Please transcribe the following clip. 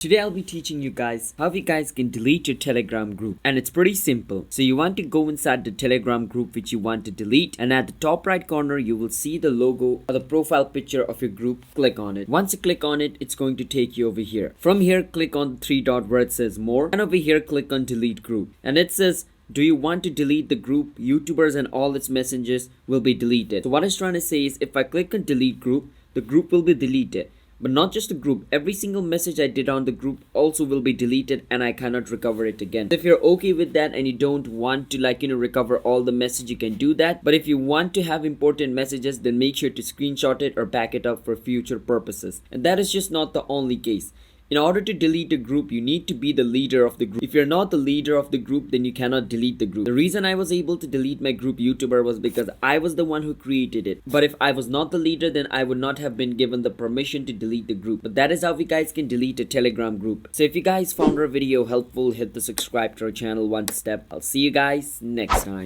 Today I'll be teaching you guys how you guys can delete your Telegram group, and it's pretty simple. So you want to go inside the Telegram group which you want to delete, and at the top right corner you will see the logo or the profile picture of your group. Click on it. Once you click on it, it's going to take you over here. From here, click on the three dot where it says more, and over here click on delete group, and it says, do you want to delete the group? YouTubers and all its messages will be deleted. So what it's trying to say is, if I click on delete group, the group will be deleted. But not just the group, every single message I did on the group also will be deleted and I cannot recover it again. If you're okay with that and you don't want to recover all the message, you can do that. But if you want to have important messages, then make sure to screenshot it or back it up for future purposes. And that is just not the only case. In order to delete a group, you need to be the leader of the group. If you're not the leader of the group, then you cannot delete the group. The reason I was able to delete my group YouTuber was because I was the one who created it. But if I was not the leader, then I would not have been given the permission to delete the group. But that is how you guys can delete a Telegram group. So if you guys found our video helpful, hit the subscribe to our channel one step. I'll see you guys next time.